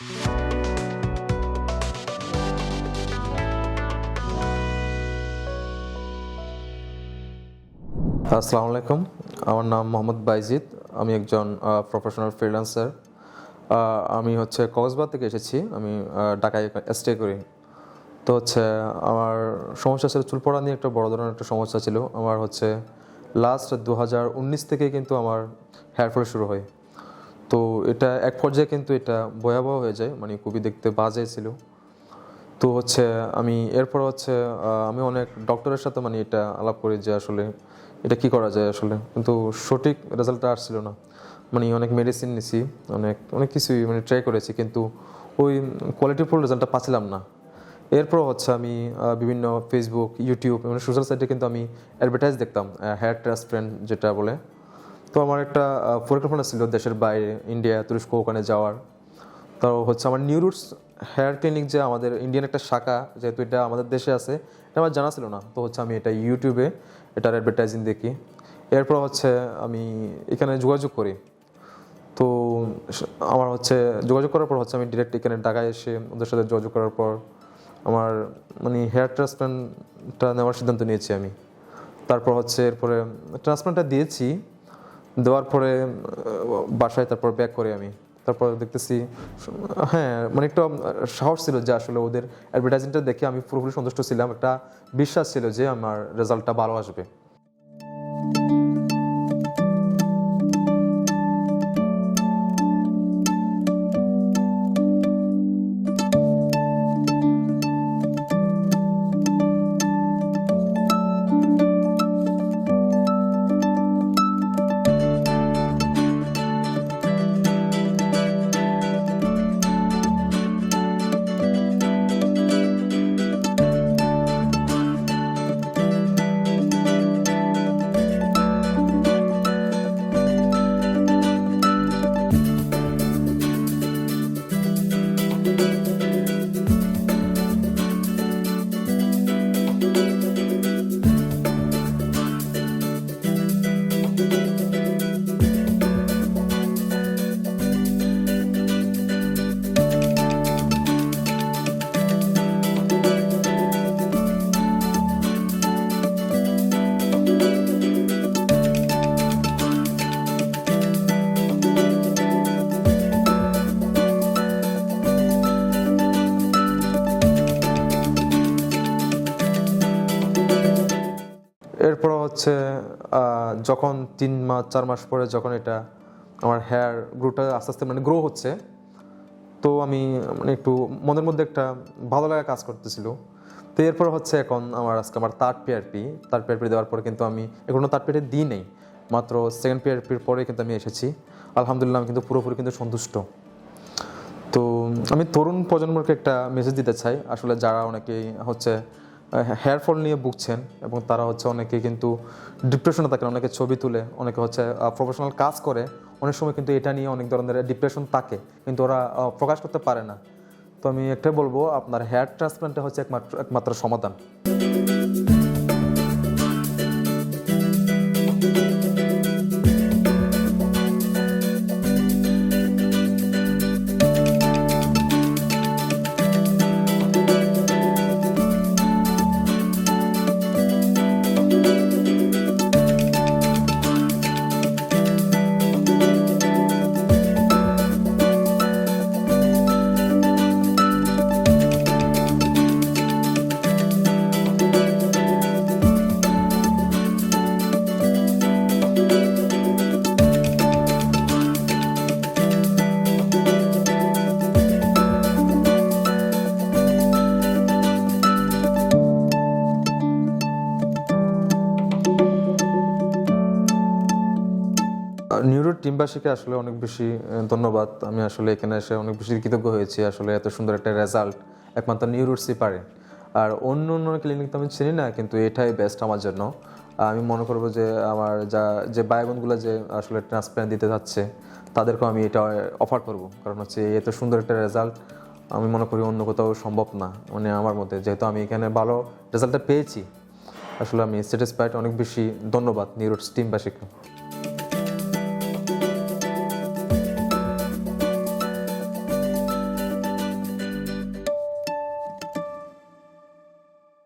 আসসালামু আলাইকুম, আমার নাম মোহাম্মদ বাইজিদ। আমি একজন প্রফেশনাল ফ্রিল্যান্সার। আমি কক্সবাজার থেকে এসেছি। আমি ঢাকায় স্টে করি। তো আমার সমস্যা ছিল চুল পড়া নিয়ে, একটা বড় ধরনের একটা সমস্যা ছিল। আমার লাস্ট 2019 থেকে কিন্তু আমার হেয়ার ফল শুরু হয়। তো এটা এক পর্যায়ে কিন্তু এটা ভয়াবহ হয়ে যায়, মানে খুবই দেখতে বাজে ছিল। তো আমি এরপর আমি অনেক ডক্টরের সাথে মানে এটা আলাপ করি যে আসলে এটা কি করা যায় আসলে, কিন্তু সঠিক রেজাল্টটা আসছিল না। মানে অনেক মেডিসিন নিছি, অনেক অনেক কিছুই মানে ট্রাই করেছি, কিন্তু ওই কোয়ালিটিফুল রেজাল্টটা পাচ্ছিলাম না। এরপর আমি বিভিন্ন ফেসবুক, ইউটিউব মানে সোশ্যাল সাইটে কিন্তু আমি অ্যাডভার্টাইজ দেখতাম হেয়ার ট্রান্সপ্ল্যান্ট যেটা বলে। তো আমার একটা পরিকল্পনা ছিল দেশের বাইরে, ইন্ডিয়া, তুরস্ক ওখানে যাওয়ার। তো আমার নিউ রুটস হেয়ার ক্লিনিক যে আমাদের ইন্ডিয়ান একটা শাখা, যেহেতু এটা আমাদের দেশে আছে, এটা আমার জানা ছিল না। তো আমি এটা ইউটিউবে এটার অ্যাডভার্টাইজিং দেখি। এরপর আমি এখানে যোগাযোগ করি। তো আমার যোগাযোগ করার পর আমি ডিরেক্ট এখানে ঢাকায় এসে ওদের সাথে যোগাযোগ করার পর আমার মানে হেয়ার ট্রান্সপ্ল্যান্টটা নেওয়ার সিদ্ধান্ত নিয়েছি আমি। তারপর এরপরে ট্রান্সপ্ল্যান্টটা দিয়েছি, দেওয়ার পরে বাসায় তারপর ব্যাক করি আমি। তারপর দেখতেছি হ্যাঁ মানে একটা সাহস ছিল যে আসলে ওদের অ্যাডভার্টাইজিংটা দেখে আমি পুরোপুরি সন্তুষ্ট ছিলাম। একটা বিশ্বাস ছিল যে আমার রেজাল্টটা ভালো আসবে। এরপর যখন 3-4 মাস পরে যখন এটা আমার হেয়ার গ্রোটা আস্তে আস্তে মানে গ্রো হচ্ছে, তো আমি মানে একটু মনের মধ্যে একটা ভালো লাগা কাজ করতেছিল। তো এরপর এখন আমার থার্ড পিআরপি দেওয়ার পরে কিন্তু আমি এখনো থার্ড পিআরপি দিই নেই, মাত্র সেকেন্ড পিআরপির পরে কিন্তু আমি এসেছি। আলহামদুলিল্লাহ আমি কিন্তু পুরোপুরি কিন্তু সন্তুষ্ট। তো আমি তরুণ প্রজন্মকে একটা মেসেজ দিতে চাই, আসলে যারা অনেকেই হেয়ার ফল নিয়ে ভুগছেন এবং তারা অনেকে কিন্তু ডিপ্রেশনে থাকেন, অনেকে ছবি তুলে, অনেকে প্রফেশনাল কাজ করে, অনেক সময় কিন্তু এটা নিয়ে অনেক ধরনের ডিপ্রেশন থাকে, কিন্তু ওরা প্রকাশ করতে পারে না। তো আমি একটাই বলবো, আপনার হেয়ার ট্রান্সপ্ল্যান্টটা একমাত্র সমাধান। নিউরোর টিমবাসীকে আসলে অনেক বেশি ধন্যবাদ। আমি আসলে এখানে এসে অনেক বেশি কৃতজ্ঞ হয়েছি। আসলে এত সুন্দর একটা রেজাল্ট একমাত্র নিউরোসই পারে। আর অন্য ক্লিনিক তো আমি চিনি না, কিন্তু এটাই বেস্ট আমার জন্য। আমি মনে করবো যে আমার যে ভাই বোনগুলো যে আসলে ট্রান্সপ্ল্যান্ট দিতে যাচ্ছে, তাদেরকেও আমি এটা অফার করব। কারণ এত সুন্দর একটা রেজাল্ট আমি মনে করি অন্য কোথাও সম্ভব না, মানে আমার মধ্যে, যেহেতু আমি এখানে ভালো রেজাল্টটা পেয়েছি। আসলে আমি স্যাটিসফাইড। অনেক বেশি ধন্যবাদ নিউরোর টিমবাসীকে।